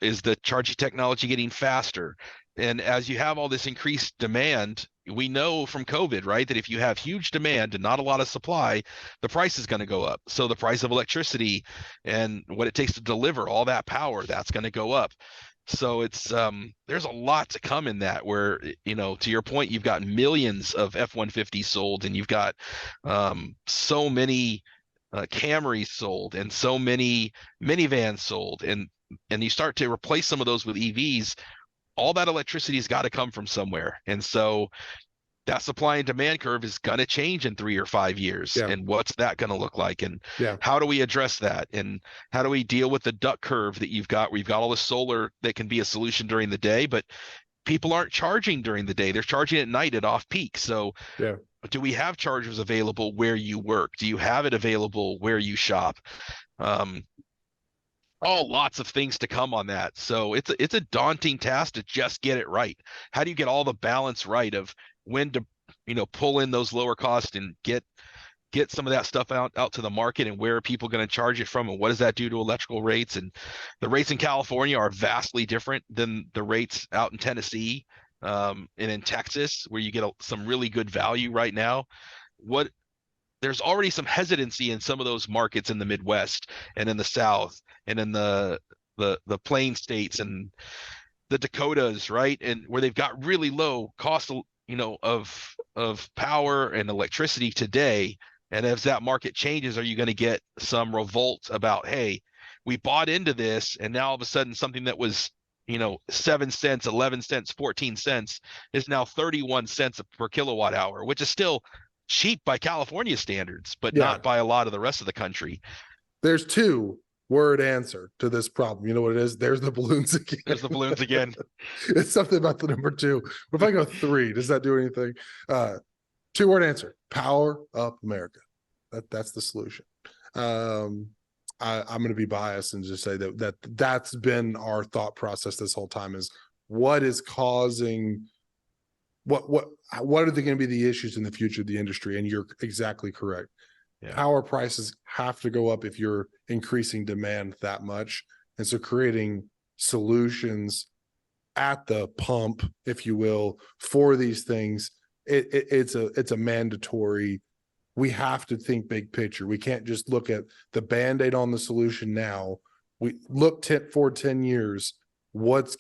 Is the charging technology getting faster? And as you have all this increased demand, we know from COVID, right, that if you have huge demand and not a lot of supply, the price is going to go up. So the price of electricity and what it takes to deliver all that power, that's going to go up. So it's there's a lot to come in that, where, you know, to your point, you've got millions of F-150 sold, and you've got so many Camrys sold, and so many minivans sold, and you start to replace some of those with EVs. All that electricity's got to come from somewhere, and so that supply and demand curve is going to change in 3 or 5 years. Yeah. And what's that going to look like? And yeah, how do we address that? And how do we deal with the duck curve that you've got, where you've got all the solar that can be a solution during the day, but people aren't charging during the day. They're charging at night at off peak. So yeah, do we have chargers available where you work? Do you have it available where you shop? All lots of things to come on that. So it's a daunting task to just get it right. How do you get all the balance right of when to, you know, pull in those lower costs and get some of that stuff out to the market, and where are people going to charge it from, and what does that do to electrical rates? And the rates in California are vastly different than the rates out in Tennessee, and in Texas, where you get some really good value right now. There's already some hesitancy in some of those markets in the Midwest and in the South and in the Plain states and the Dakotas, right? And where they've got really low cost, you know, of power and electricity today. And as that market changes, are you going to get some revolt about, hey, we bought into this, and now all of a sudden something that was, you know, 7 cents, 11 cents, 14 cents is now 31 cents per kilowatt hour, which is still cheap by California standards, but not by a lot of the rest of the country. There's 2-word answer to this problem. You know what it is? There's the balloons again. There's the balloons again. It's something about the number 2. But if I go 3, does that do anything? 2-word answer: power up America. That's the solution. I'm going to be biased and just say that's been our thought process this whole time, is what is causing what are they going to be the issues in the future of the industry? And you're exactly correct. Yeah. Power prices have to go up if you're increasing demand that much. And so creating solutions at the pump, if you will, for these things, it's a mandatory. We have to think big picture. We can't just look at the Band-Aid on the solution now. We look for 10 years. What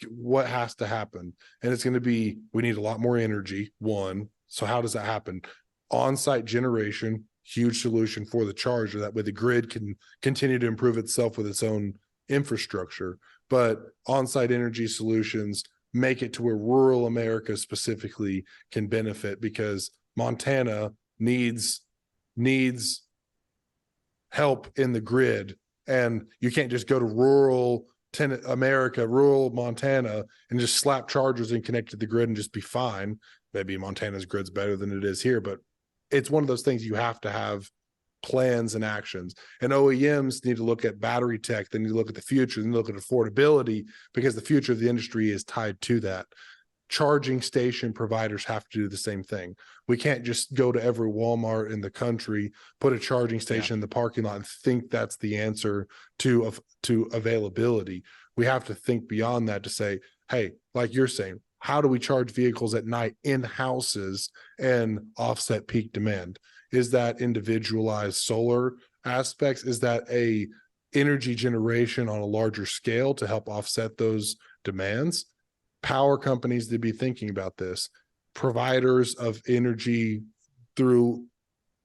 has to happen? And it's going to be, we need a lot more energy, one. So how does that happen? On-site generation, huge solution for the charger. That way the grid can continue to improve itself with its own infrastructure. But on-site energy solutions make it to where rural America specifically can benefit, because Montana needs help in the grid. And you can't just go to rural America, rural Montana, and just slap chargers and connect to the grid and just be fine. Maybe Montana's grid's better than it is here, but it's one of those things you have to have plans and actions. And OEMs need to look at battery tech. They need to look at the future. They need to look at affordability, because the future of the industry is tied to that. Charging station providers have to do the same thing. We can't just go to every Walmart in the country, put a charging station in the parking lot, and think that's the answer to availability. We have to think beyond that to say, hey, like you're saying, how do we charge vehicles at night in houses and offset peak demand? Is that individualized solar aspects? Is that a energy generation on a larger scale to help offset those demands? Power companies to be thinking about this. Providers of energy through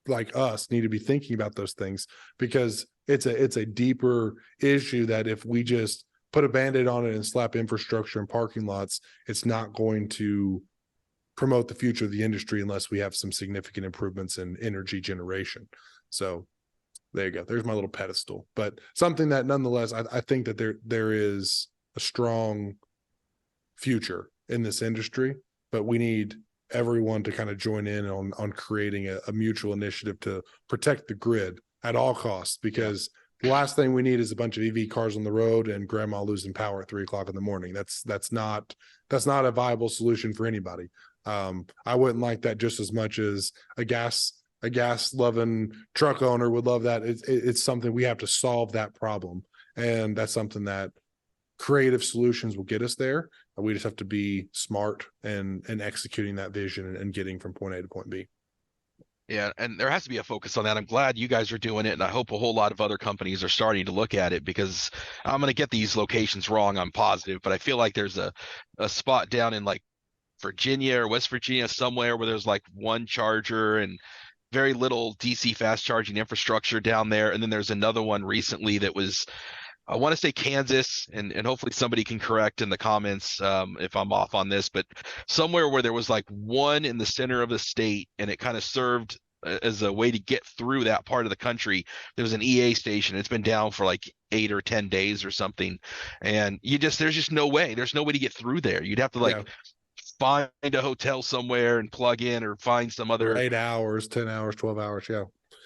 like us need to be thinking about those things, because it's a deeper issue that if we just put a Band-Aid on it and slap infrastructure and parking lots, it's not going to promote the future of the industry unless we have some significant improvements in energy generation. So there you go. There's my little pedestal, but something that nonetheless, I think that there is a strong future in this industry, but we need everyone to kind of join in on creating a mutual initiative to protect the grid at all costs, because the last thing we need is a bunch of EV cars on the road and grandma losing power at 3:00 in the morning. That's not a viable solution for anybody. I wouldn't like that just as much as a gas loving truck owner would love that. It's something we have to solve that problem, and that's something that creative solutions will get us there. We just have to be smart and executing that vision and getting from point A to point B. Yeah, and there has to be a focus on that. I'm glad you guys are doing it, and I hope a whole lot of other companies are starting to look at it, because I'm going to get these locations wrong, I'm positive, but I feel like there's a spot down in like Virginia or West Virginia somewhere where there's like one charger and very little DC fast charging infrastructure down there. And then there's another one recently that was, I want to say Kansas, and hopefully somebody can correct in the comments if I'm off on this, but somewhere where there was like one in the center of the state, and it kind of served as a way to get through that part of the country. There was an EA station. It's been down for like 8 or 10 days or something, and there's just no way. There's no way to get through there. You'd have to find a hotel somewhere and plug in, or find some other 8 hours, 10 hours, 12 hours.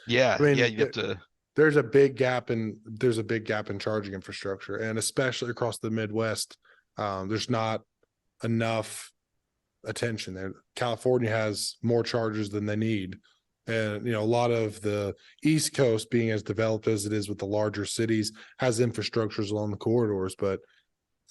Yeah. I mean, you have to. There's a big gap in charging infrastructure, and especially across the Midwest, there's not enough attention there. California has more chargers than they need, and a lot of the East Coast, being as developed as it is with the larger cities, has infrastructures along the corridors. But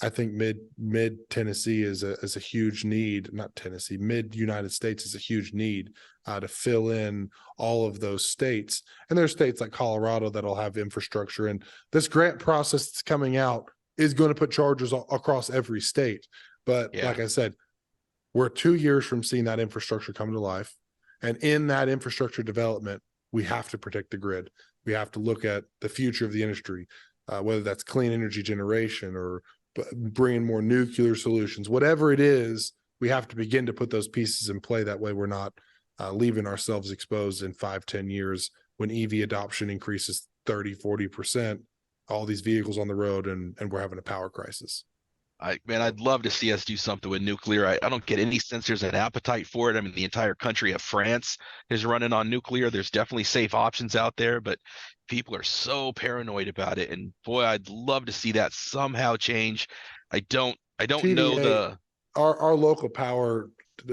I think mid Tennessee is a huge need. Not Tennessee, mid United States is a huge need to fill in all of those states. And there's states like Colorado that'll have infrastructure. And this grant process that's coming out is going to put chargers across every state. But like I said, we're 2 years from seeing that infrastructure come to life. And in that infrastructure development, we have to protect the grid. We have to look at the future of the industry, whether that's clean energy generation or bringing more nuclear solutions, whatever it is. We have to begin to put those pieces in play. That way we're not leaving ourselves exposed in 5-10 years when EV adoption increases 30-40%, all these vehicles on the road, and we're having a power crisis. I'd love to see us do something with nuclear. I don't get any sense there's an appetite for it. I mean, the entire country of France is running on nuclear. There's definitely safe options out there, but people are so paranoid about it. And boy, I'd love to see that somehow change. I don't TVA, know our local power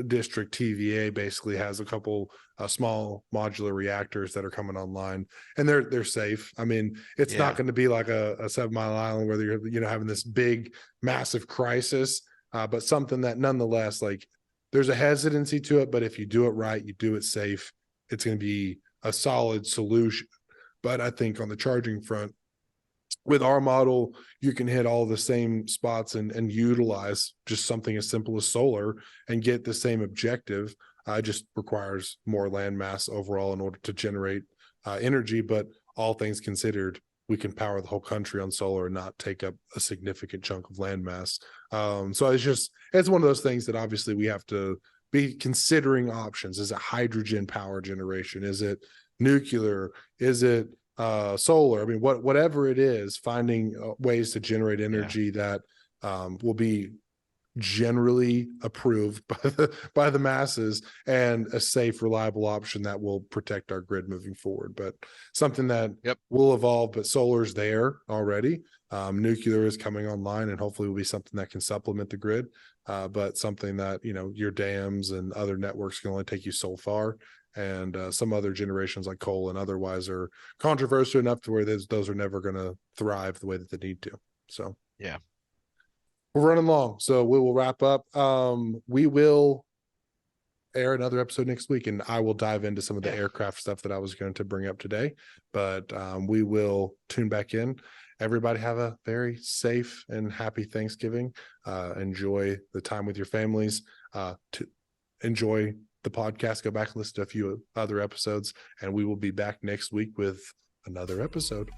district, TVA, basically has a couple small modular reactors that are coming online, and they're safe. I mean, it's not going to be like a 7 Mile Island where you're having this big massive crisis, but something that nonetheless, like, there's a hesitancy to it, but if you do it right, you do it safe, it's going to be a solid solution. But I think on the charging front, with our model, you can hit all the same spots and utilize just something as simple as solar and get the same objective. It just requires more land mass overall in order to generate energy. But all things considered, we can power the whole country on solar and not take up a significant chunk of land mass. So it's one of those things that obviously we have to be considering options. Is it hydrogen power generation? Is it nuclear? Is it solar. I mean, whatever it is, finding ways to generate energy that will be generally approved by the masses and a safe, reliable option that will protect our grid moving forward. But something that will evolve, but solar's there already. Nuclear is coming online and hopefully will be something that can supplement the grid. But something that, your dams and other networks can only take you so far. And some other generations like coal and otherwise are controversial enough to where those are never going to thrive the way that they need to. So, yeah. We're running long, so we will wrap up. We will air another episode next week, and I will dive into some of the aircraft stuff that I was going to bring up today. But we will tune back in. Everybody have a very safe and happy Thanksgiving. Enjoy the time with your families. To enjoy the podcast, go back and listen to a few other episodes, and we will be back next week with another episode.